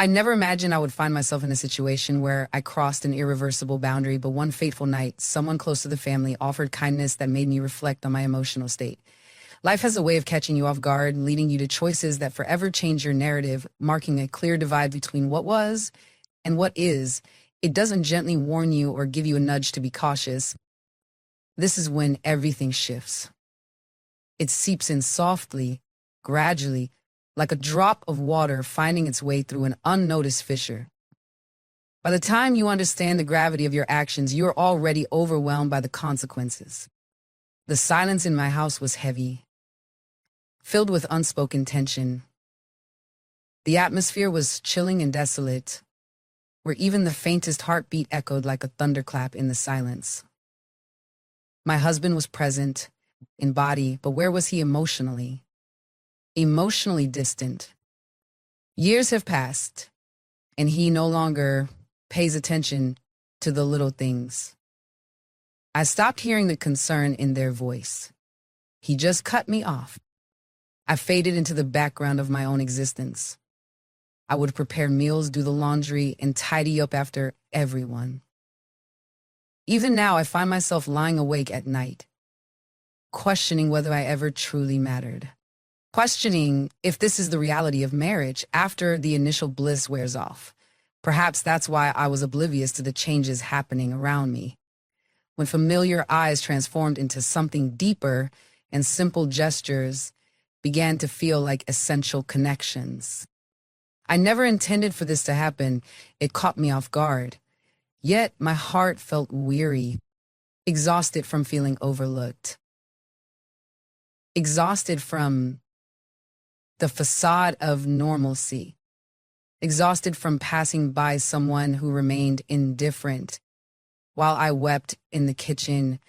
I never imagined I would find myself in a situation where I crossed an irreversible boundary, but one fateful night, someone close to the family offered kindness that made me reflect on my emotional state. Life has a way of catching you off guard, leading you to choices that forever change your narrative, marking a clear divide between what was and what is. It doesn't gently warn you or give you a nudge to be cautious. This is when everything shifts. It seeps in softly, gradually, like a drop of water finding its way through an unnoticed fissure. By the time you understand the gravity of your actions, you are already overwhelmed by the consequences. The silence in my house was heavy, filled with unspoken tension. The atmosphere was chilling and desolate, where even the faintest heartbeat echoed like a thunderclap in the silence. My husband was present in body, but where was he emotionally? Emotionally distant. Years have passed, and he no longer pays attention to the little things. I stopped hearing the concern in their voice. He just cut me off. I faded into the background of my own existence. I would prepare meals, do the laundry, and tidy up after everyone. Even now, I find myself lying awake at night, questioning whether I ever truly mattered. Questioning if this is the reality of marriage after the initial bliss wears off. Perhaps that's why I was oblivious to the changes happening around me. When familiar eyes transformed into something deeper and simple gestures began to feel like essential connections. I never intended for this to happen. It caught me off guard. Yet my heart felt weary, exhausted from feeling overlooked. Exhausted from the facade of normalcy. Exhausted from passing by someone who remained indifferent. While I wept in the kitchen,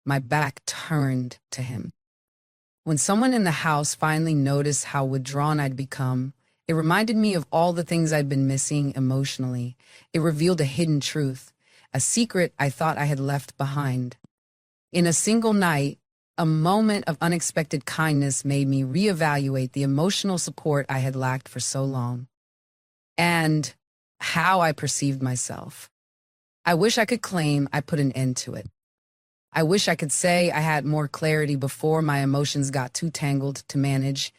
my back turned to him. When someone in the house finally noticed how withdrawn I'd become, it reminded me of all the things I'd been missing emotionally. It revealed a hidden truth, a secret I thought I had left behind. In a single night, a moment of unexpected kindness made me reevaluate the emotional support I had lacked for so long, and how I perceived myself. I wish I could claim I put an end to it. I wish I could say I had more clarity before my emotions got too tangled to manage,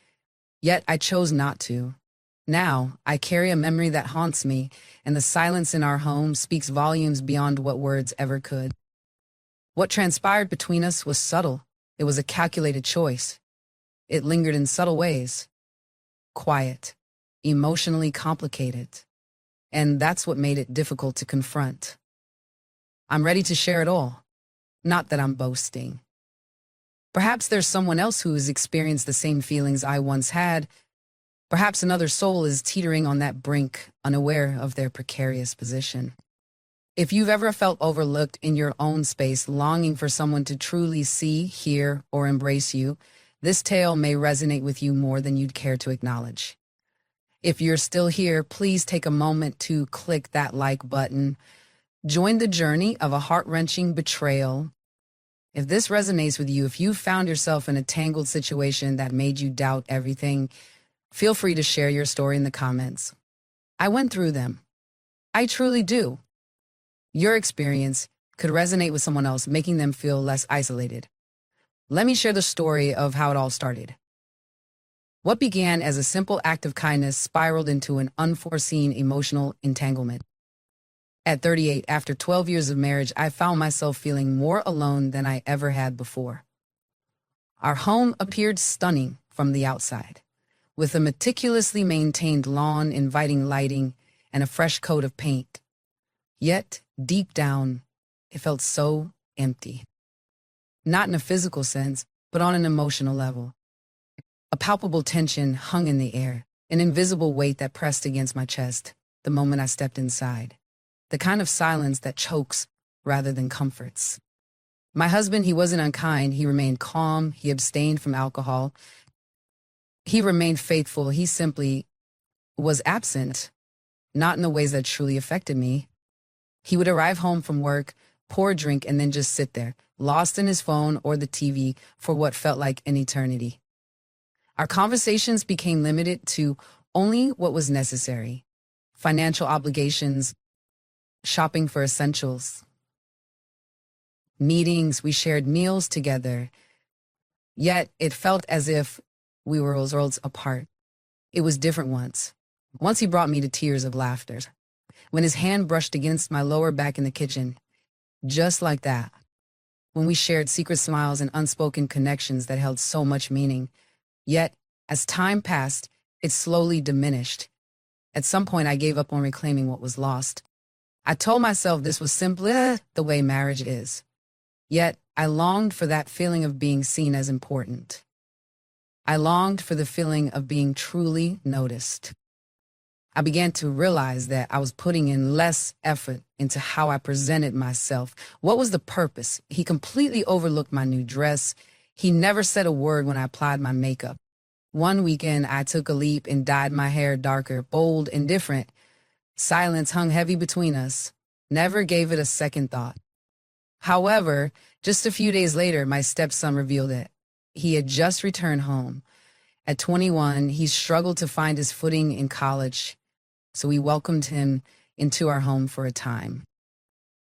yet I chose not to. Now, I carry a memory that haunts me, and the silence in our home speaks volumes beyond what words ever could. What transpired between us was subtle. It was a calculated choice. It lingered in subtle ways. Quiet, emotionally complicated. And that's what made it difficult to confront. I'm ready to share it all. Not that I'm boasting. Perhaps there's someone else who has experienced the same feelings I once had. Perhaps another soul is teetering on that brink, unaware of their precarious position. If you've ever felt overlooked in your own space, longing for someone to truly see, hear, or embrace you, this tale may resonate with you more than you'd care to acknowledge. If you're still here, please take a moment to click that like button. Join the journey of a heart-wrenching betrayal. If this resonates with you, if you found yourself in a tangled situation that made you doubt everything, feel free to share your story in the comments. I went through them. I truly do. Your experience could resonate with someone else, making them feel less isolated. Let me share the story of how it all started. What began as a simple act of kindness spiraled into an unforeseen emotional entanglement. At 38, after 12 years of marriage, I found myself feeling more alone than I ever had before. Our home appeared stunning from the outside, with a meticulously maintained lawn, inviting lighting, and a fresh coat of paint. Yet, deep down, it felt so empty. Not in a physical sense, but on an emotional level. A palpable tension hung in the air, an invisible weight that pressed against my chest the moment I stepped inside. The kind of silence that chokes rather than comforts. My husband, he wasn't unkind. He remained calm. He abstained from alcohol. He remained faithful. He simply was absent, not in the ways that truly affected me. He would arrive home from work, pour a drink, and then just sit there, lost in his phone or the TV for what felt like an eternity. Our conversations became limited to only what was necessary. financial obligations, shopping for essentials, meetings, we shared meals together. Yet it felt as if we were worlds apart. It was different once. Once he brought me to tears of laughter. When his hand brushed against my lower back in the kitchen, just like that. When we shared secret smiles and unspoken connections that held so much meaning. Yet, as time passed, it slowly diminished. At some point, I gave up on reclaiming what was lost. I told myself this was simply the way marriage is. Yet, I longed for that feeling of being seen as important. I longed for the feeling of being truly noticed. I began to realize that I was putting in less effort into how I presented myself. What was the purpose? He completely overlooked my new dress. He never said a word when I applied my makeup. One weekend, I took a leap and dyed my hair darker, bold, and different. Silence hung heavy between us. Never gave it a second thought. However, just a few days later, my stepson revealed it. He had just returned home. At 21, he struggled to find his footing in college, so we welcomed him into our home for a time.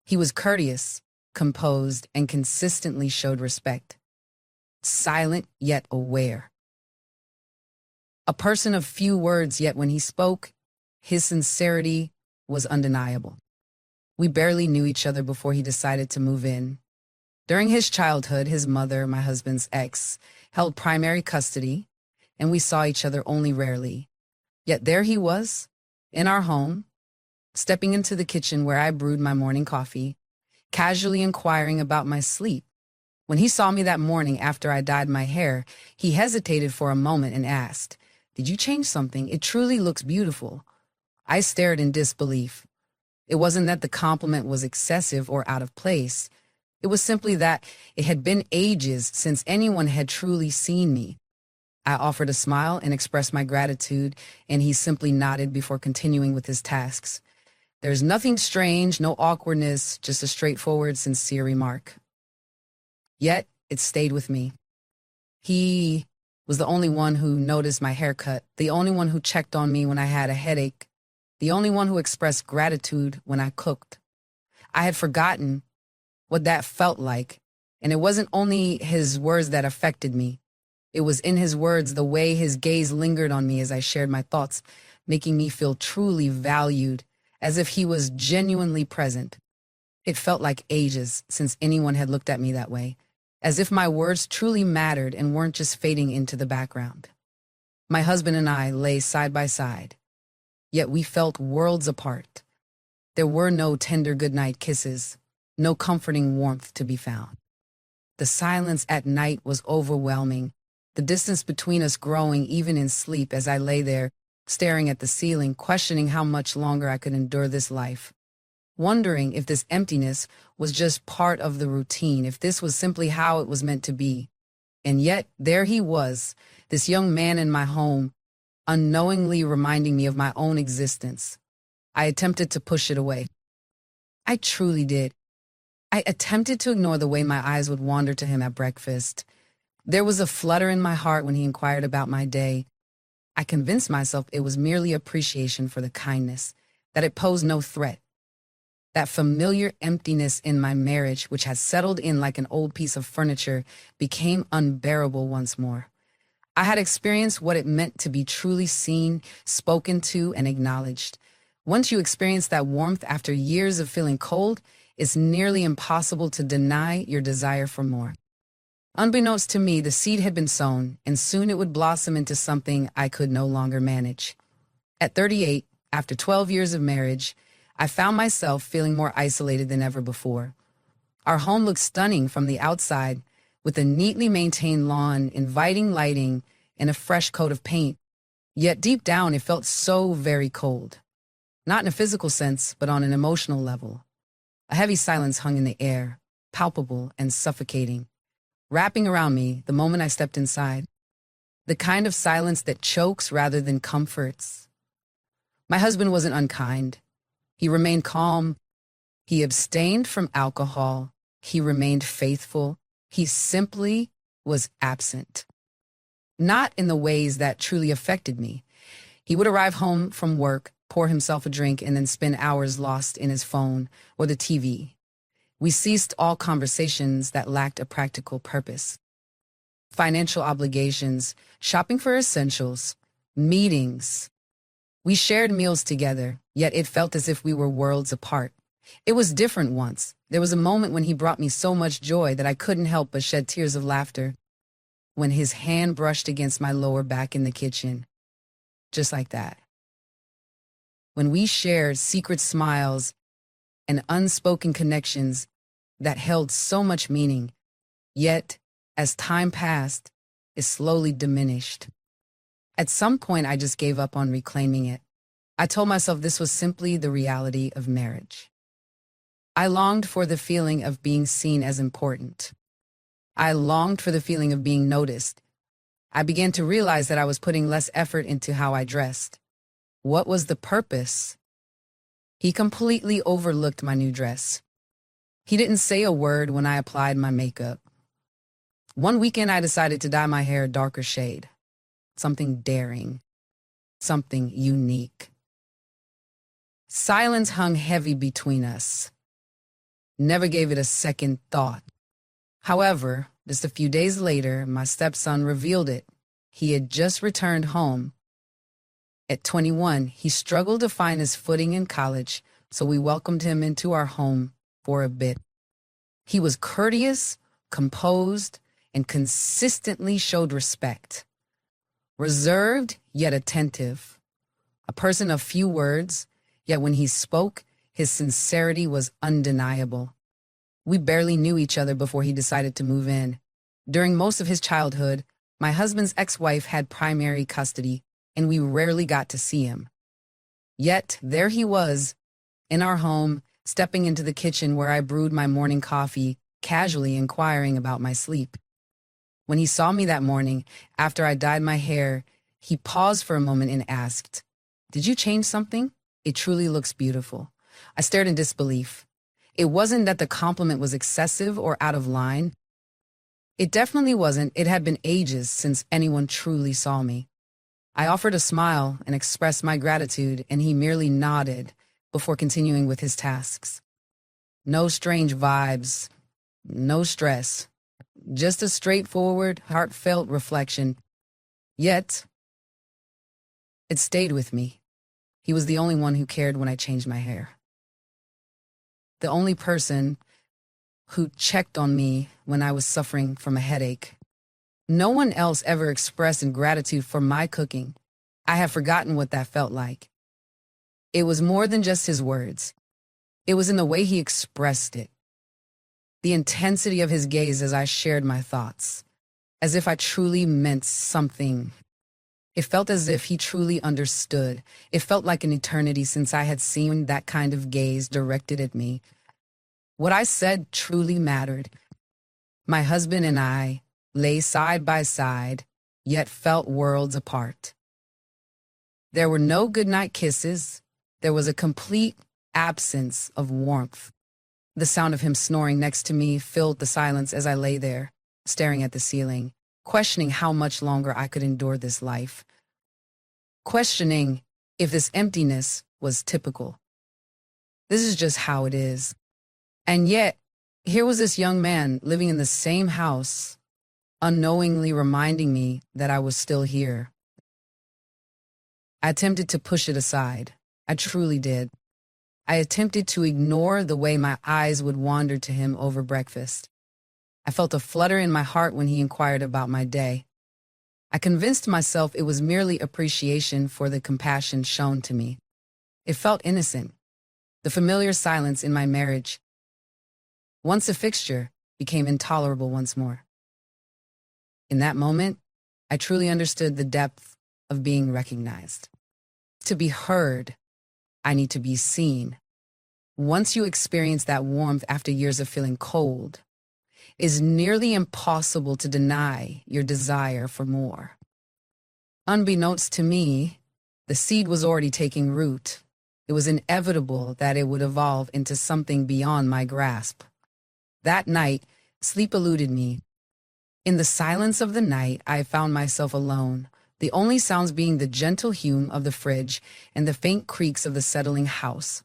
He was courteous, composed, and consistently showed respect. Silent yet aware. A person of few words, yet when he spoke, his sincerity was undeniable. We barely knew each other before he decided to move in. During his childhood, his mother, my husband's ex, held primary custody, and we saw each other only rarely. Yet there he was, in our home, stepping into the kitchen where I brewed my morning coffee, casually inquiring about my sleep. When he saw me that morning after I dyed my hair, he hesitated for a moment and asked, "Did you change something? It truly looks beautiful." I stared in disbelief. It wasn't that the compliment was excessive or out of place. It was simply that it had been ages since anyone had truly seen me. I offered a smile and expressed my gratitude, and he simply nodded before continuing with his tasks. There's nothing strange, no awkwardness, just a straightforward, sincere remark. Yet, it stayed with me. He was the only one who noticed my haircut, the only one who checked on me when I had a headache, the only one who expressed gratitude when I cooked. I had forgotten what that felt like, and it wasn't only his words that affected me. It was in his words, the way his gaze lingered on me as I shared my thoughts, making me feel truly valued, as if he was genuinely present. It felt like ages since anyone had looked at me that way, as if my words truly mattered and weren't just fading into the background. My husband and I lay side by side, yet we felt worlds apart. There were no tender goodnight kisses, no comforting warmth to be found. The silence at night was overwhelming, the distance between us growing even in sleep as I lay there, staring at the ceiling, questioning how much longer I could endure this life, wondering if this emptiness was just part of the routine, if this was simply how it was meant to be. And yet, there he was, this young man in my home, unknowingly reminding me of my own existence. I attempted to push it away. I truly did. I attempted to ignore the way my eyes would wander to him at breakfast. There was a flutter in my heart when he inquired about my day. I convinced myself it was merely appreciation for the kindness, that it posed no threat. That familiar emptiness in my marriage, which had settled in like an old piece of furniture, became unbearable once more. I had experienced what it meant to be truly seen, spoken to, and acknowledged. Once you experience that warmth after years of feeling cold, it's nearly impossible to deny your desire for more. Unbeknownst to me, the seed had been sown, and soon it would blossom into something I could no longer manage. At 38, after 12 years of marriage, I found myself feeling more isolated than ever before. Our home looked stunning from the outside, with a neatly maintained lawn, inviting lighting, and a fresh coat of paint. Yet deep down, it felt so very cold. Not in a physical sense, but on an emotional level. A heavy silence hung in the air, palpable and suffocating, wrapping around me the moment I stepped inside. The kind of silence that chokes rather than comforts. My husband wasn't unkind. He remained calm. He abstained from alcohol. He remained faithful. He simply was absent. Not in the ways that truly affected me. He would arrive home from work, pour himself a drink, and then spend hours lost in his phone or the TV. We ceased all conversations that lacked a practical purpose. Financial obligations, shopping for essentials, meetings. We shared meals together, yet it felt as if we were worlds apart. It was different once. There was a moment when he brought me so much joy that I couldn't help but shed tears of laughter when his hand brushed against my lower back in the kitchen. Just like that. When we shared secret smiles and unspoken connections that held so much meaning, yet, as time passed, it slowly diminished. At some point, I just gave up on reclaiming it. I told myself this was simply the reality of marriage. I longed for the feeling of being seen as important. I longed for the feeling of being noticed. I began to realize that I was putting less effort into how I dressed. What was the purpose? He completely overlooked my new dress. He didn't say a word when I applied my makeup. One weekend, I decided to dye my hair a darker shade. Something daring. Something unique. Silence hung heavy between us. Never gave it a second thought. However, just a few days later, my stepson revealed it. He had just returned home. At 21, he struggled to find his footing in college, so we welcomed him into our home for a bit. He was courteous, composed, and consistently showed respect. Reserved, yet attentive. A person of few words, yet when he spoke, his sincerity was undeniable. We barely knew each other before he decided to move in. During most of his childhood, my husband's ex-wife had primary custody, and we rarely got to see him. Yet, there he was, in our home, stepping into the kitchen where I brewed my morning coffee, casually inquiring about my sleep. When he saw me that morning, after I dyed my hair, he paused for a moment and asked, "Did you change something? It truly looks beautiful." I stared in disbelief. It wasn't that the compliment was excessive or out of line. It definitely wasn't. It had been ages since anyone truly saw me. I offered a smile and expressed my gratitude, and he merely nodded before continuing with his tasks. No strange vibes, no stress, just a straightforward, heartfelt reflection. Yet, it stayed with me. He was the only one who cared when I changed my hair. The only person who checked on me when I was suffering from a headache. No one else ever expressed gratitude for my cooking. I had forgotten what that felt like. It was more than just his words. It was in the way he expressed it. The intensity of his gaze as I shared my thoughts, as if I truly meant something. It felt as if he truly understood. It felt like an eternity since I had seen that kind of gaze directed at me. What I said truly mattered. My husband and I lay side by side, yet felt worlds apart. There were no goodnight kisses. There was a complete absence of warmth. The sound of him snoring next to me filled the silence as I lay there, staring at the ceiling, questioning how much longer I could endure this life. Questioning if this emptiness was typical. This is just how it is. And yet, here was this young man living in the same house, unknowingly reminding me that I was still here. I attempted to push it aside. I truly did. I attempted to ignore the way my eyes would wander to him over breakfast. I felt a flutter in my heart when he inquired about my day. I convinced myself it was merely appreciation for the compassion shown to me. It felt innocent. The familiar silence in my marriage, once a fixture, became intolerable once more. In that moment, I truly understood the depth of being recognized. To be heard, I need to be seen. Once you experience that warmth after years of feeling cold, it is nearly impossible to deny your desire for more. Unbeknownst to me, the seed was already taking root. It was inevitable that it would evolve into something beyond my grasp. That night, sleep eluded me. In the silence of the night, I found myself alone, the only sounds being the gentle hum of the fridge and the faint creaks of the settling house.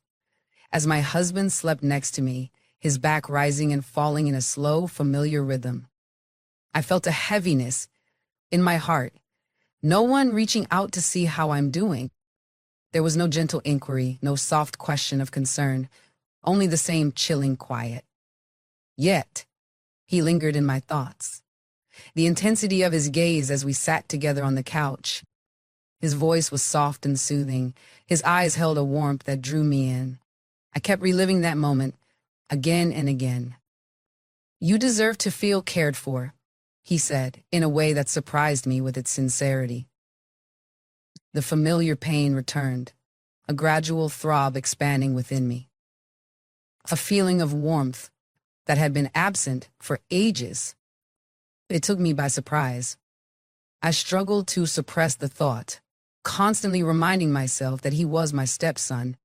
As my husband slept next to me, his back rising and falling in a slow, familiar rhythm, I felt a heaviness in my heart. No one reaching out to see how I'm doing. There was no gentle inquiry, no soft question of concern, only the same chilling quiet. Yet, he lingered in my thoughts. The intensity of his gaze as we sat together on the couch. His voice was soft and soothing. His eyes held a warmth that drew me in. I kept reliving that moment again and again. "You deserve to feel cared for," he said, in a way that surprised me with its sincerity. The familiar pain returned, a gradual throb expanding within me. A feeling of warmth that had been absent for ages. It took me by surprise. I struggled to suppress the thought, constantly reminding myself that he was my stepson.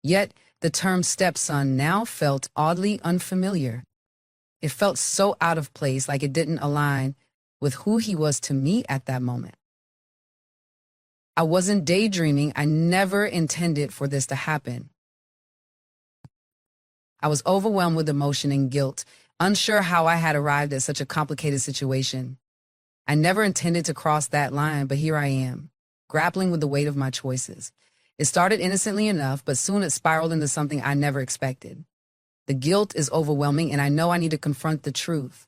Yet the term stepson now felt oddly unfamiliar. It felt so out of place, like it didn't align with who he was to me at that moment. I wasn't daydreaming. I never intended for this to happen. I was overwhelmed with emotion and guilt, unsure how I had arrived at such a complicated situation. I never intended to cross that line, but here I am, grappling with the weight of my choices. It started innocently enough, but soon it spiraled into something I never expected. The guilt is overwhelming, and I know I need to confront the truth.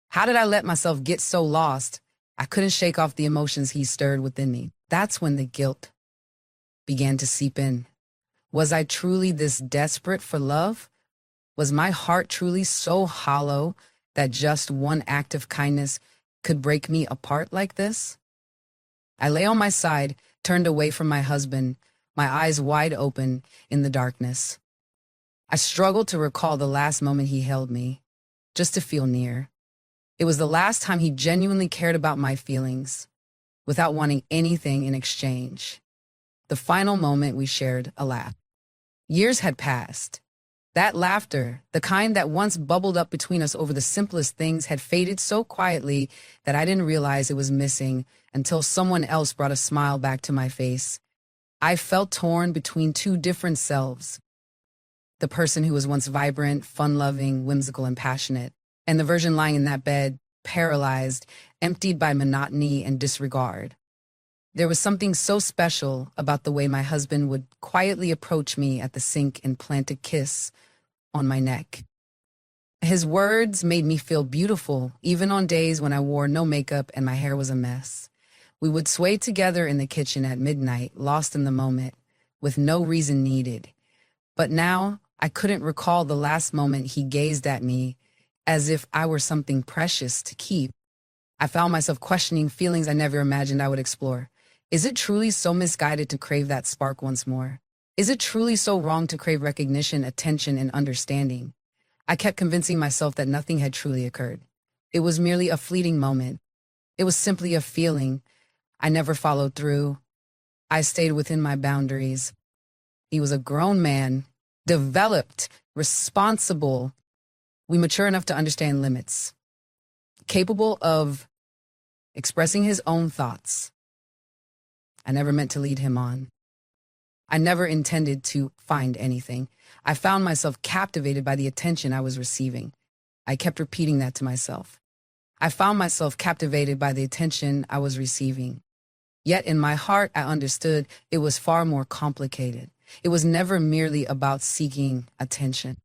How did I let myself get so lost? I couldn't shake off the emotions he stirred within me. That's when the guilt began to seep in. Was I truly this desperate for love? Was my heart truly so hollow that just one act of kindness could break me apart like this? I lay on my side, turned away from my husband, my eyes wide open in the darkness. I struggled to recall the last moment he held me, just to feel near. It was the last time he genuinely cared about my feelings, without wanting anything in exchange. The final moment we shared a laugh. Years had passed. That laughter, the kind that once bubbled up between us over the simplest things, had faded so quietly that I didn't realize it was missing until someone else brought a smile back to my face. I felt torn between two different selves. The person who was once vibrant, fun-loving, whimsical, and passionate, and the version lying in that bed, paralyzed, emptied by monotony and disregard. There was something so special about the way my husband would quietly approach me at the sink and plant a kiss on my neck. His words made me feel beautiful, even on days when I wore no makeup and my hair was a mess. We would sway together in the kitchen at midnight, lost in the moment, with no reason needed. But now I couldn't recall the last moment he gazed at me as if I were something precious to keep. I found myself questioning feelings I never imagined I would explore. Is it truly so misguided to crave that spark once more? Is it truly so wrong to crave recognition, attention, and understanding? I kept convincing myself that nothing had truly occurred. It was merely a fleeting moment. It was simply a feeling. I never followed through. I stayed within my boundaries. He was a grown man, developed, responsible. We mature enough to understand limits, capable of expressing his own thoughts. I never meant to lead him on. I never intended to find anything. I found myself captivated by the attention I was receiving. I kept repeating that to myself. I found myself captivated by the attention I was receiving. Yet in my heart, I understood it was far more complicated. It was never merely about seeking attention.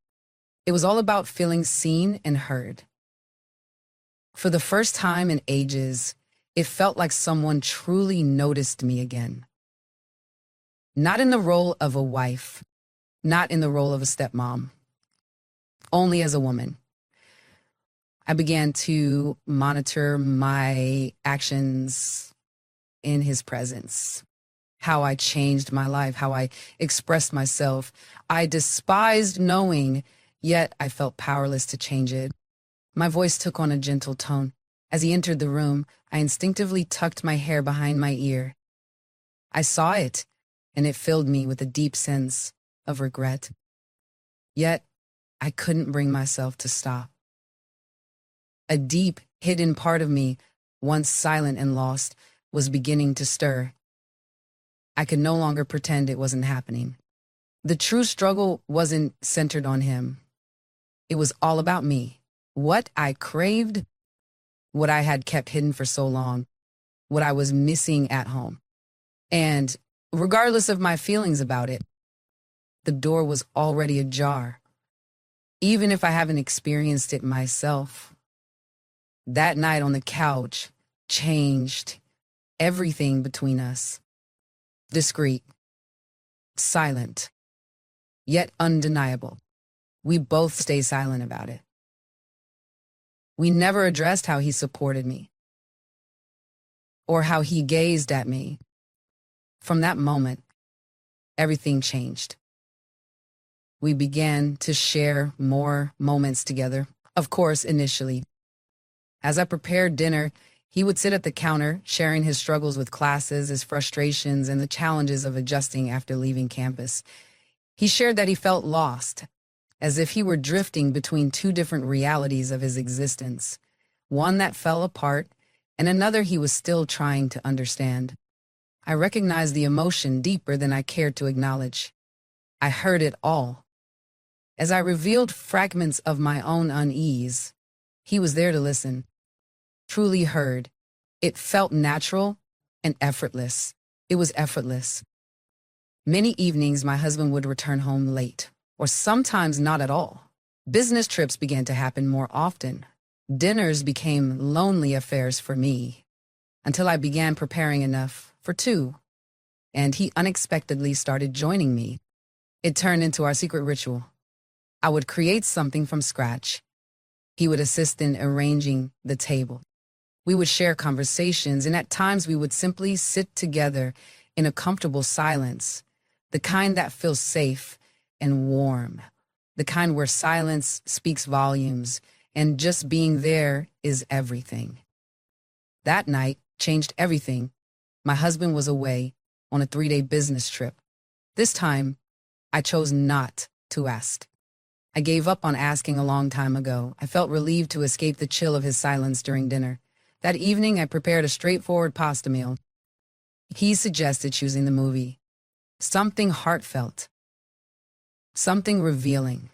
It was all about feeling seen and heard. For the first time in ages, it felt like someone truly noticed me again. Not in the role of a wife, not in the role of a stepmom, only as a woman. I began to monitor my actions in his presence, how I changed my life, how I expressed myself. I despised knowing, yet I felt powerless to change it. My voice took on a gentle tone. As he entered the room, I instinctively tucked my hair behind my ear. I saw it, and it filled me with a deep sense of regret. Yet, I couldn't bring myself to stop. A deep, hidden part of me, once silent and lost, was beginning to stir. I could no longer pretend it wasn't happening. The true struggle wasn't centered on him. It was all about me. What I craved, what I had kept hidden for so long, what I was missing at home. And regardless of my feelings about it, the door was already ajar. Even if I haven't experienced it myself, that night on the couch changed everything between us. Discreet, silent, yet undeniable. We both stayed silent about it. We never addressed how he supported me or how he gazed at me. From that moment, everything changed. We began to share more moments together, of course, initially. As I prepared dinner, he would sit at the counter, sharing his struggles with classes, his frustrations, and the challenges of adjusting after leaving campus. He shared that he felt lost, as if he were drifting between two different realities of his existence, one that fell apart and another he was still trying to understand. I recognized the emotion deeper than I cared to acknowledge. I heard it all. As I revealed fragments of my own unease, he was there to listen. Truly heard. It felt natural and effortless. It was effortless. Many evenings my husband would return home late, or sometimes not at all. Business trips began to happen more often. Dinners became lonely affairs for me, until I began preparing enough for two, and he unexpectedly started joining me. It turned into our secret ritual. I would create something from scratch. He would assist in arranging the table. We would share conversations, and at times we would simply sit together in a comfortable silence, the kind that feels safe and warm, the kind where silence speaks volumes, and just being there is everything. That night changed everything. My husband was away on a 3-day business trip. This time, I chose not to ask. I gave up on asking a long time ago. I felt relieved to escape the chill of his silence during dinner. That evening, I prepared a straightforward pasta meal. He suggested choosing the movie. Something heartfelt. Something revealing.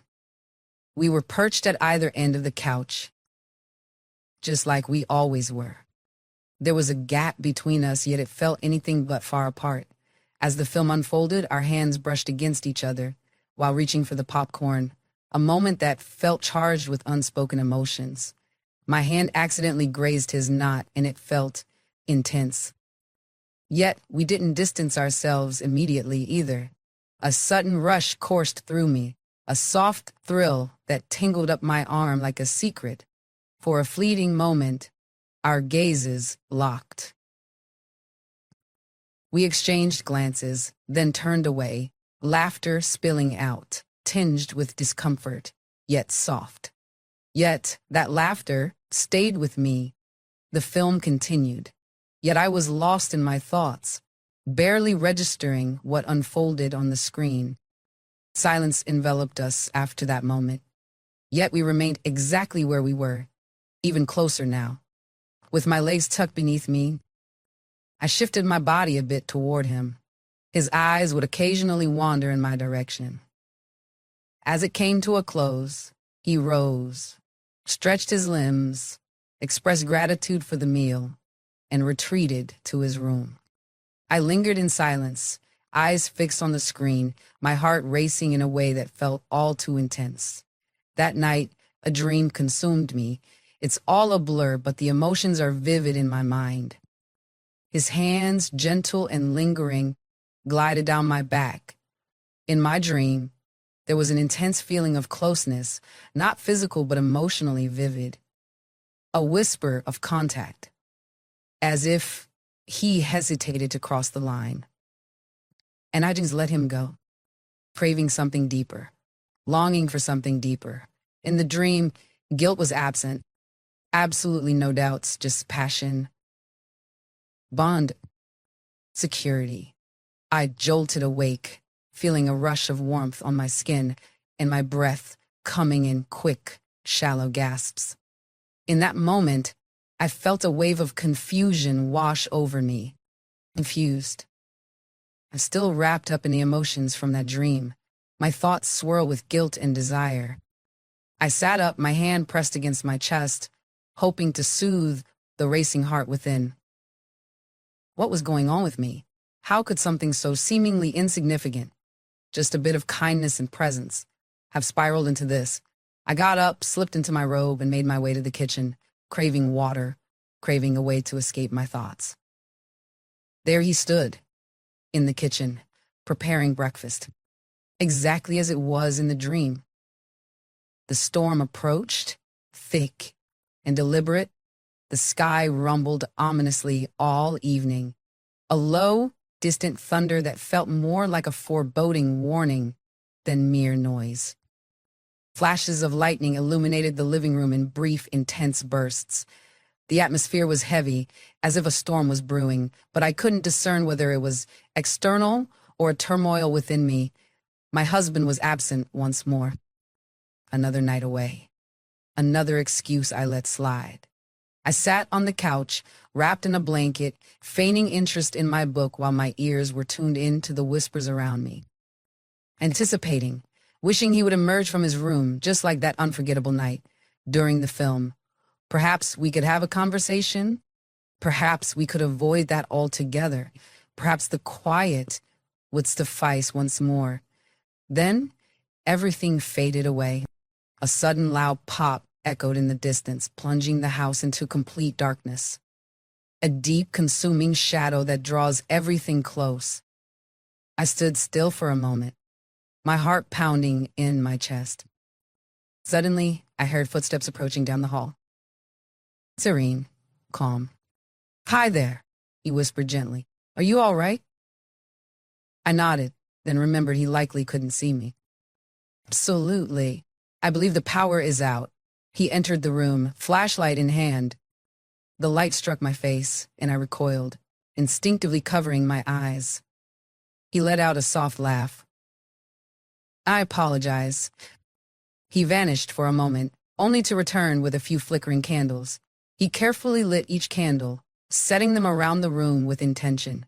We were perched at either end of the couch, just like we always were. There was a gap between us, yet it felt anything but far apart. As the film unfolded, our hands brushed against each other while reaching for the popcorn, a moment that felt charged with unspoken emotions. My hand accidentally grazed his knot, and it felt intense. Yet we didn't distance ourselves immediately either. A sudden rush coursed through me, a soft thrill that tingled up my arm like a secret. For a fleeting moment, our gazes locked. We exchanged glances, then turned away, laughter spilling out, tinged with discomfort, yet soft. Yet that laughter stayed with me. The film continued, yet I was lost in my thoughts, barely registering what unfolded on the screen. Silence enveloped us after that moment, yet we remained exactly where we were, even closer now. With my legs tucked beneath me, I shifted my body a bit toward him. His eyes would occasionally wander in my direction. As it came to a close, he rose, stretched his limbs, expressed gratitude for the meal, and retreated to his room. I lingered in silence, eyes fixed on the screen, my heart racing in a way that felt all too intense. That night, a dream consumed me. It's all a blur, but the emotions are vivid in my mind. His hands, gentle and lingering, glided down my back. In my dream, there was an intense feeling of closeness, not physical but emotionally vivid. A whisper of contact, as if he hesitated to cross the line. And I just let him go, craving something deeper, longing for something deeper. In the dream, guilt was absent. Absolutely no doubts, just passion, bond, security. I jolted awake, feeling a rush of warmth on my skin and my breath coming in quick, shallow gasps. In that moment, I felt a wave of confusion wash over me. Confused. I'm still wrapped up in the emotions from that dream. My thoughts swirl with guilt and desire. I sat up, my hand pressed against my chest, hoping to soothe the racing heart within. What was going on with me? How could something so seemingly insignificant, just a bit of kindness and presence, have spiraled into this? I got up, slipped into my robe, and made my way to the kitchen, craving water, craving a way to escape my thoughts. There he stood, in the kitchen, preparing breakfast, exactly as it was in the dream. The storm approached, thick and deliberate. The sky rumbled ominously all evening. A low, distant thunder that felt more like a foreboding warning than mere noise. Flashes of lightning illuminated the living room in brief, intense bursts. The atmosphere was heavy, as if a storm was brewing, but I couldn't discern whether it was external or a turmoil within me. My husband was absent once more. Another night away. Another excuse I let slide. I sat on the couch, wrapped in a blanket, feigning interest in my book while my ears were tuned in to the whispers around me. Anticipating, wishing he would emerge from his room, just like that unforgettable night during the film. Perhaps we could have a conversation. Perhaps we could avoid that altogether. Perhaps the quiet would suffice once more. Then everything faded away. A sudden loud pop echoed in the distance, plunging the house into complete darkness. A deep, consuming shadow that draws everything close. I stood still for a moment, my heart pounding in my chest. Suddenly, I heard footsteps approaching down the hall. Serene, calm. "Hi there," he whispered gently. "Are you all right?" I nodded, then remembered he likely couldn't see me. "Absolutely. I believe the power is out." He entered the room, flashlight in hand. The light struck my face, and I recoiled, instinctively covering my eyes. He let out a soft laugh. "I apologize." He vanished for a moment, only to return with a few flickering candles. He carefully lit each candle, setting them around the room with intention.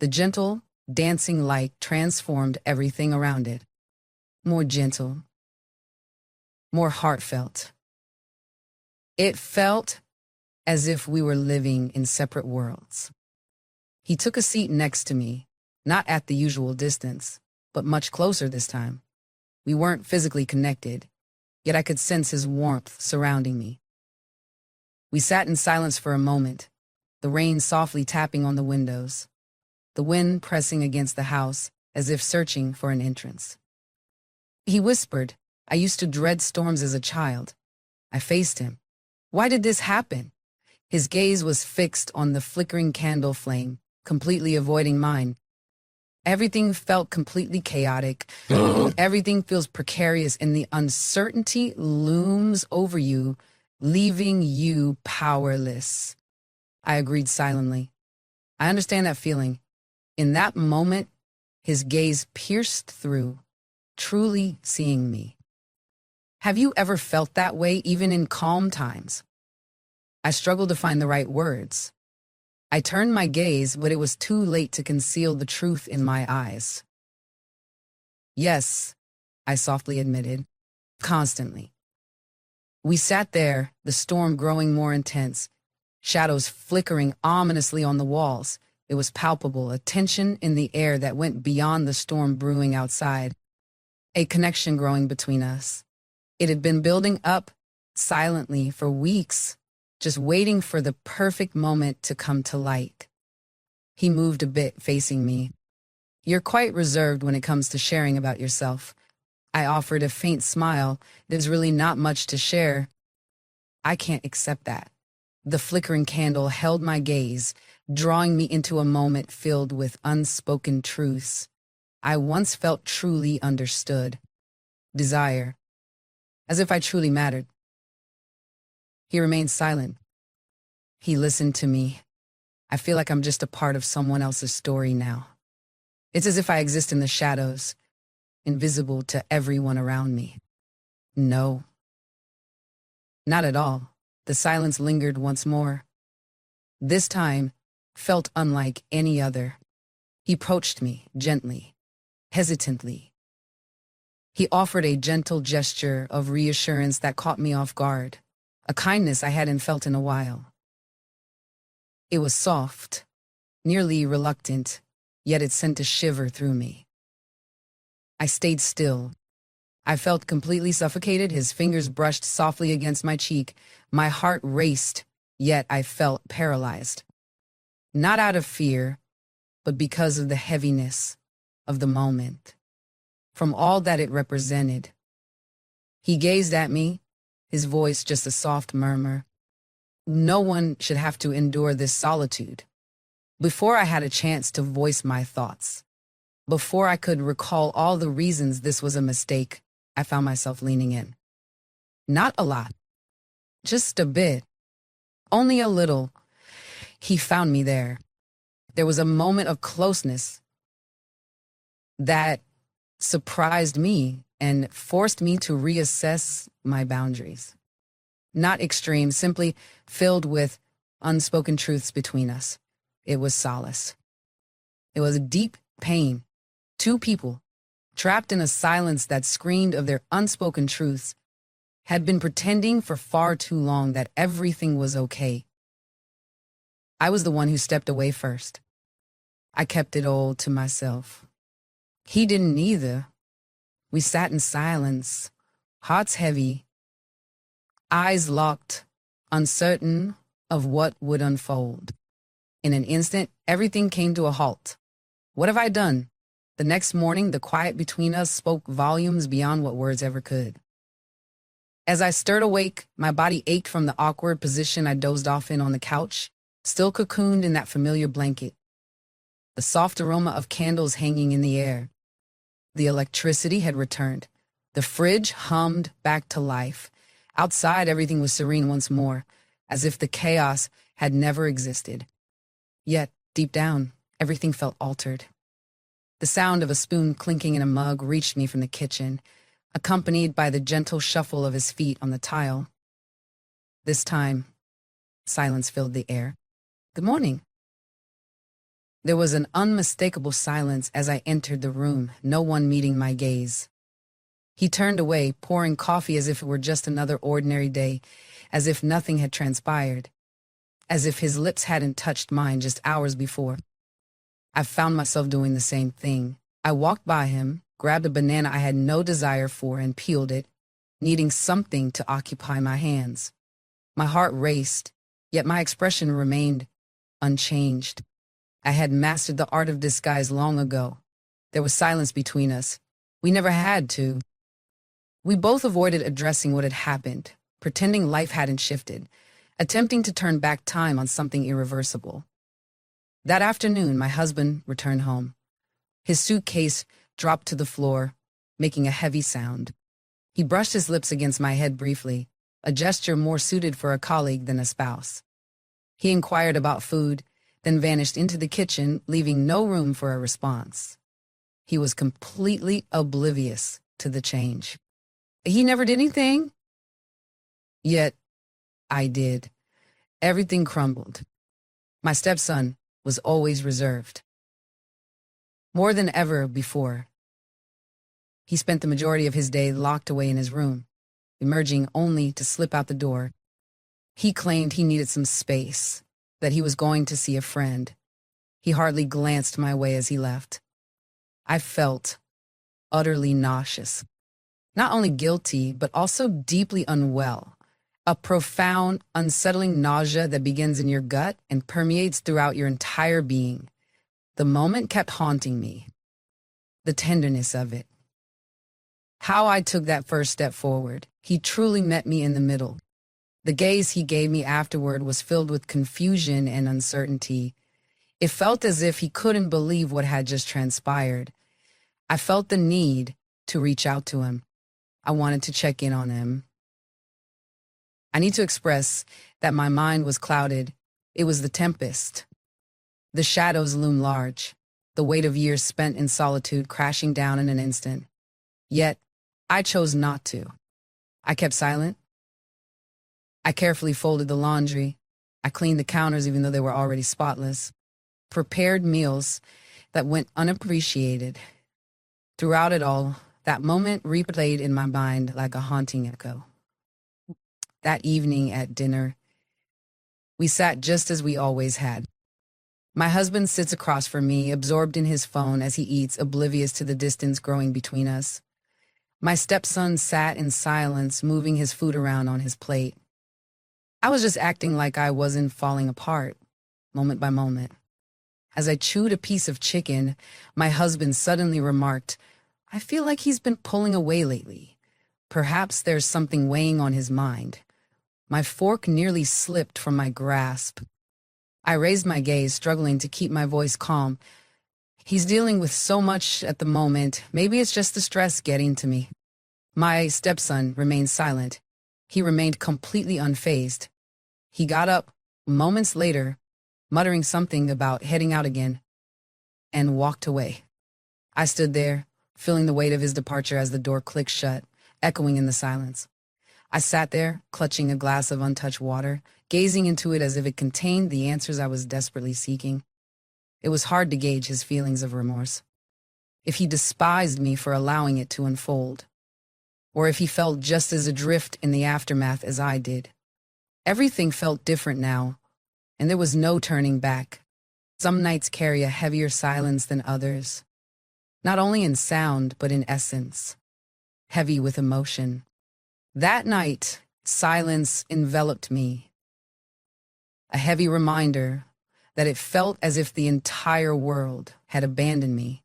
The gentle, dancing light transformed everything around it. More gentle, more heartfelt. It felt as if we were living in separate worlds. He took a seat next to me, not at the usual distance, but much closer this time. We weren't physically connected, yet I could sense his warmth surrounding me. We sat in silence for a moment, the rain softly tapping on the windows, the wind pressing against the house as if searching for an entrance. He whispered, "I used to dread storms as a child." I faced him. Why did this happen? His gaze was fixed on the flickering candle flame, completely avoiding mine. Everything felt completely chaotic. Everything feels precarious, and the uncertainty looms over you, leaving you powerless. I agreed silently. I understand that feeling. In that moment, his gaze pierced through, truly seeing me. Have you ever felt that way, even in calm times? I struggled to find the right words. I turned my gaze, but it was too late to conceal the truth in my eyes. "Yes," I softly admitted, "constantly." We sat there, the storm growing more intense, shadows flickering ominously on the walls. It was palpable, a tension in the air that went beyond the storm brewing outside, a connection growing between us. It had been building up silently for weeks, just waiting for the perfect moment to come to light. He moved a bit, facing me. "You're quite reserved when it comes to sharing about yourself." I offered a faint smile. "There's really not much to share." "I can't accept that." The flickering candle held my gaze, drawing me into a moment filled with unspoken truths. I once felt truly understood. Desire. As if I truly mattered. He remained silent. He listened to me. I feel like I'm just a part of someone else's story now. It's as if I exist in the shadows, invisible to everyone around me. No. Not at all. The silence lingered once more, This time felt unlike any other. He approached me gently, hesitantly. He offered a gentle gesture of reassurance that caught me off guard, a kindness I hadn't felt in a while. It was soft, nearly reluctant, yet it sent a shiver through me. I stayed still. I felt completely suffocated. His fingers brushed softly against my cheek. My heart raced, yet I felt paralyzed. Not out of fear, but because of the heaviness of the moment, from all that it represented. He gazed at me, his voice just a soft murmur. No one should have to endure this solitude. Before I had a chance to voice my thoughts, before I could recall all the reasons this was a mistake, I found myself leaning in. Not a lot, just a bit, only a little. He found me there. There was a moment of closeness that surprised me and forced me to reassess my boundaries. Not extreme, simply filled with unspoken truths between us. It was solace. It was a deep pain. Two people, trapped in a silence that screamed of their unspoken truths, had been pretending for far too long that everything was okay. I was the one who stepped away first. I kept it all to myself. He didn't either. We sat in silence, hearts heavy, eyes locked, uncertain of what would unfold. In an instant, everything came to a halt. What have I done? The next morning, the quiet between us spoke volumes beyond what words ever could. As I stirred awake, my body ached from the awkward position I dozed off in on the couch, still cocooned in that familiar blanket. The soft aroma of candles hanging in the air. The electricity had returned. The fridge hummed back to life. Outside, everything was serene once more, as if the chaos had never existed. Yet, deep down, everything felt altered. The sound of a spoon clinking in a mug reached me from the kitchen, accompanied by the gentle shuffle of his feet on the tile. This time, silence filled the air. Good morning. There was an unmistakable silence as I entered the room, no one meeting my gaze. He turned away, pouring coffee as if it were just another ordinary day, as if nothing had transpired, as if his lips hadn't touched mine just hours before. I found myself doing the same thing. I walked by him, grabbed a banana I had no desire for, and peeled it, needing something to occupy my hands. My heart raced, yet my expression remained unchanged. I had mastered the art of disguise long ago. There was silence between us. We never had to. We both avoided addressing what had happened, pretending life hadn't shifted, attempting to turn back time on something irreversible. That afternoon, my husband returned home. His suitcase dropped to the floor, making a heavy sound. He brushed his lips against my head briefly, a gesture more suited for a colleague than a spouse. He inquired about food, then vanished into the kitchen, leaving no room for a response. He was completely oblivious to the change. He never did anything. Yet, I did. Everything crumbled. My stepson was always reserved. More than ever before, he spent the majority of his day locked away in his room, emerging only to slip out the door. He claimed he needed some space, that he was going to see a friend. He hardly glanced my way as he left. I felt utterly nauseous. Not only guilty, but also deeply unwell. A profound, unsettling nausea that begins in your gut and permeates throughout your entire being. The moment kept haunting me. The tenderness of it. How I took that first step forward. He truly met me in the middle. The gaze he gave me afterward was filled with confusion and uncertainty. It felt as if he couldn't believe what had just transpired. I felt the need to reach out to him. I wanted to check in on him. I need to express that my mind was clouded. It was the tempest. The shadows loomed large, the weight of years spent in solitude crashing down in an instant. Yet, I chose not to. I kept silent. I carefully folded the laundry. I cleaned the counters even though they were already spotless, prepared meals that went unappreciated. Throughout it all, that moment replayed in my mind like a haunting echo. That evening at dinner, we sat just as we always had. My husband sits across from me, absorbed in his phone as he eats, oblivious to the distance growing between us. My stepson sat in silence, moving his food around on his plate. I was just acting like I wasn't falling apart, moment by moment. As I chewed a piece of chicken, my husband suddenly remarked, "I feel like he's been pulling away lately. Perhaps there's something weighing on his mind." My fork nearly slipped from my grasp. I raised my gaze, struggling to keep my voice calm. "He's dealing with so much at the moment. Maybe it's just the stress getting to me." My stepson remained silent. He remained completely unfazed. He got up moments later, muttering something about heading out again, and walked away. I stood there, feeling the weight of his departure as the door clicked shut, echoing in the silence. I sat there, clutching a glass of untouched water, gazing into it as if it contained the answers I was desperately seeking. It was hard to gauge his feelings of remorse. If he despised me for allowing it to unfold, or if he felt just as adrift in the aftermath as I did. Everything felt different now, and there was no turning back. Some nights carry a heavier silence than others, not only in sound, but in essence, heavy with emotion. That night, silence enveloped me, a heavy reminder that it felt as if the entire world had abandoned me.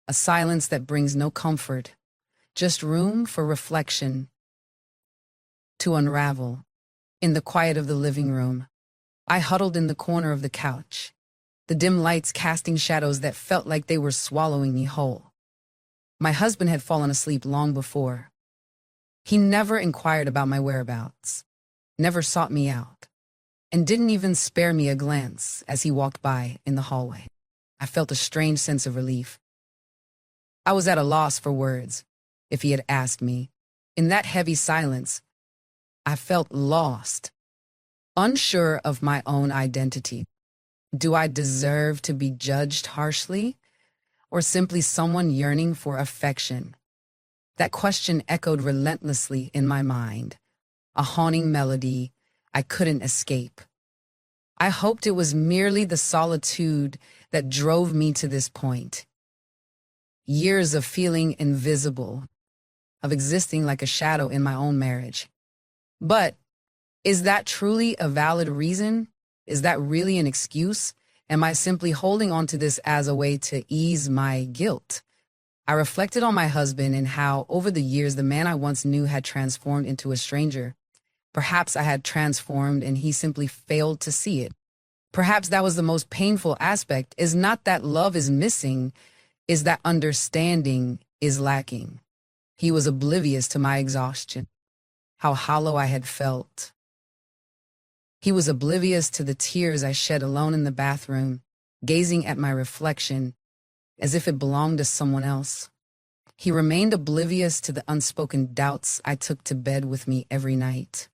A silence that brings no comfort, just room for reflection to unravel. In the quiet of the living room, I huddled in the corner of the couch, the dim lights casting shadows that felt like they were swallowing me whole. My husband had fallen asleep long before. He never inquired about my whereabouts, never sought me out, and didn't even spare me a glance as he walked by in the hallway. I felt a strange sense of relief. I was at a loss for words. If he had asked me, in that heavy silence, I felt lost, unsure of my own identity. Do I deserve to be judged harshly, or simply someone yearning for affection? That question echoed relentlessly in my mind, a haunting melody I couldn't escape. I hoped it was merely the solitude that drove me to this point. Years of feeling invisible, of existing like a shadow in my own marriage. But is that truly a valid reason? Is that really an excuse? Am I simply holding on to this as a way to ease my guilt? I reflected on my husband and how, over the years, the man I once knew had transformed into a stranger. Perhaps I had transformed and he simply failed to see it. Perhaps that was the most painful aspect, is not that love is missing, is that understanding is lacking. He was oblivious to my exhaustion, how hollow I had felt. He was oblivious to the tears I shed alone in the bathroom, gazing at my reflection as if it belonged to someone else. He remained oblivious to the unspoken doubts I took to bed with me every night.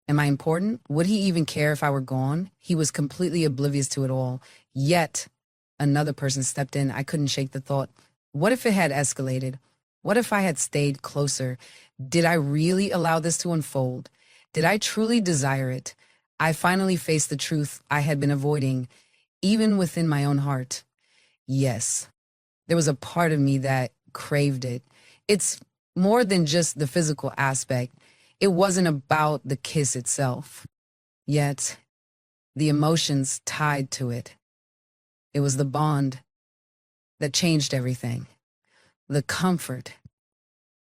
Am I important? Would he even care if I were gone? He was completely oblivious to it all. Yet, another person stepped in. I couldn't shake the thought, what if it had escalated? What if I had stayed closer? Did I really allow this to unfold? Did I truly desire it? I finally faced the truth I had been avoiding, even within my own heart. Yes, there was a part of me that craved it. It's more than just the physical aspect. It wasn't about the kiss itself. Yet, the emotions tied to it. It was the bond that changed everything. The comfort,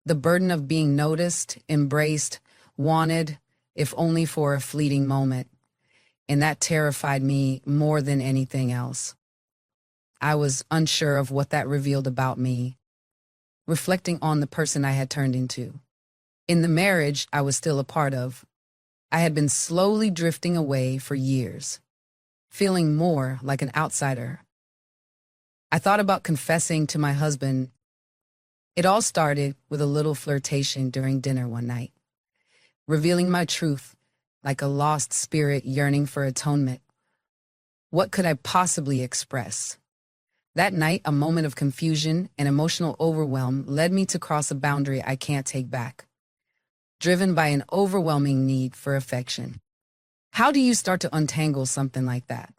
the burden of being noticed, embraced, wanted, if only for a fleeting moment. And that terrified me more than anything else. I was unsure of what that revealed about me, reflecting on the person I had turned into. In the marriage I was still a part of, I had been slowly drifting away for years, feeling more like an outsider. I thought about confessing to my husband. It all started with a little flirtation during dinner one night. Revealing my truth, like a lost spirit yearning for atonement. What could I possibly express? That night, a moment of confusion and emotional overwhelm led me to cross a boundary I can't take back, driven by an overwhelming need for affection. How do you start to untangle something like that?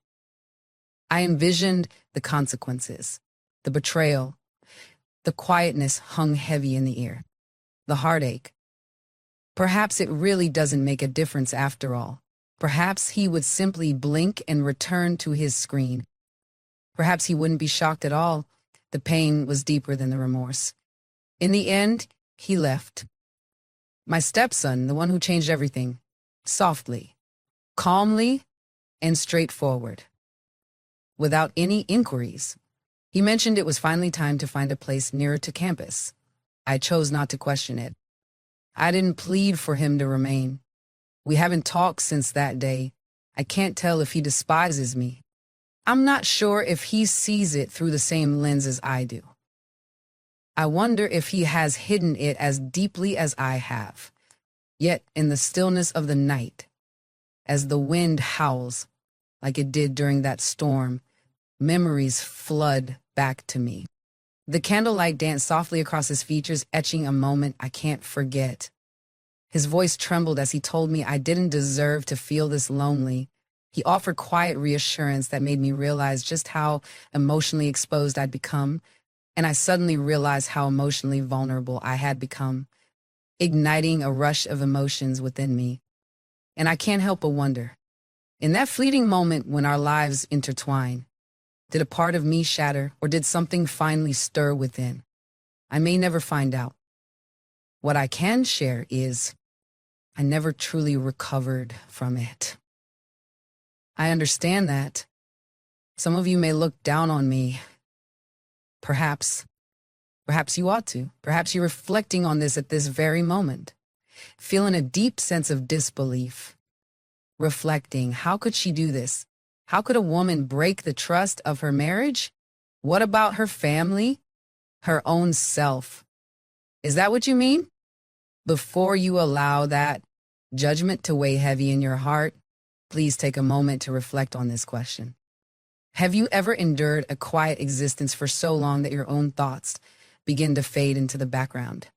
I envisioned the consequences, the betrayal, the quietness hung heavy in the air, the heartache. Perhaps it really doesn't make a difference after all. Perhaps he would simply blink and return to his screen. Perhaps he wouldn't be shocked at all. The pain was deeper than the remorse. In the end, he left. My stepson, the one who changed everything, softly, calmly, and straightforward, without any inquiries. He mentioned it was finally time to find a place nearer to campus. I chose not to question it. I didn't plead for him to remain. We haven't talked since that day. I can't tell if he despises me. I'm not sure if he sees it through the same lens as I do. I wonder if he has hidden it as deeply as I have. Yet in the stillness of the night, as the wind howls, like it did during that storm, memories flood back to me. The candlelight danced softly across his features, etching a moment I can't forget. His voice trembled as he told me I didn't deserve to feel this lonely. He offered quiet reassurance that made me realize just how emotionally exposed I'd become, and I suddenly realized how emotionally vulnerable I had become, igniting a rush of emotions within me. And I can't help but wonder, in that fleeting moment when our lives intertwine, did a part of me shatter, or did something finally stir within? I may never find out. What I can share is I never truly recovered from it. I understand that. Some of you may look down on me. Perhaps you ought to. Perhaps you're reflecting on this at this very moment, feeling a deep sense of disbelief. Reflecting, how could she do this? How could a woman break the trust of her marriage? What about her family? Her own self? Is that what you mean? Before you allow that judgment to weigh heavy in your heart, please take a moment to reflect on this question. Have you ever endured a quiet existence for so long that your own thoughts begin to fade into the background?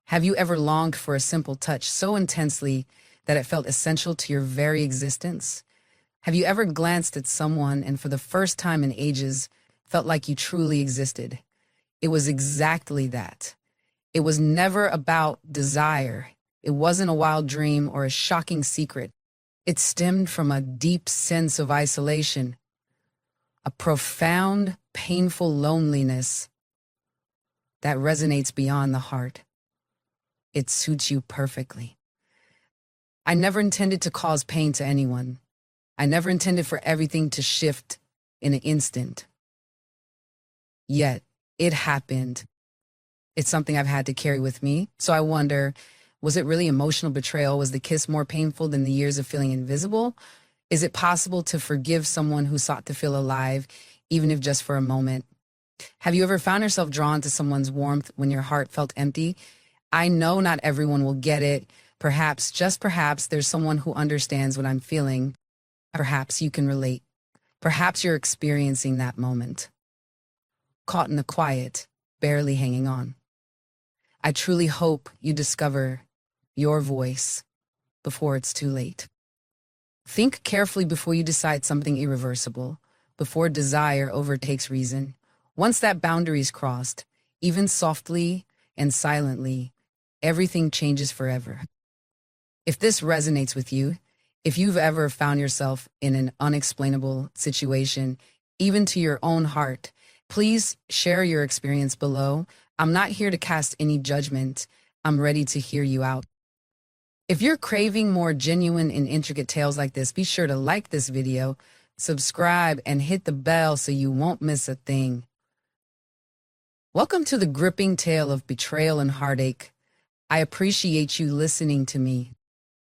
Have you ever longed for a simple touch so intensely that it felt essential to your very existence? Have you ever glanced at someone and for the first time in ages felt like you truly existed? It was exactly that. It was never about desire. It wasn't a wild dream or a shocking secret. It stemmed from a deep sense of isolation, a profound, painful loneliness that resonates beyond the heart. It suits you perfectly. I never intended to cause pain to anyone. I never intended for everything to shift in an instant. Yet, it happened. It's something I've had to carry with me. So I wonder, was it really emotional betrayal? Was the kiss more painful than the years of feeling invisible? Is it possible to forgive someone who sought to feel alive, even if just for a moment? Have you ever found yourself drawn to someone's warmth when your heart felt empty? I know not everyone will get it. Perhaps, just perhaps, there's someone who understands what I'm feeling. Perhaps you can relate. Perhaps you're experiencing that moment. Caught in the quiet, barely hanging on. I truly hope you discover your voice before it's too late. Think carefully before you decide something irreversible, before desire overtakes reason. Once that boundary is crossed, even softly and silently, everything changes forever. If this resonates with you, if you've ever found yourself in an unexplainable situation, even to your own heart, please share your experience below. I'm not here to cast any judgment. I'm ready to hear you out. If you're craving more genuine and intricate tales like this, be sure to like this video, subscribe, and hit the bell so you won't miss a thing. Welcome to the gripping tale of betrayal and heartache. I appreciate you listening to me.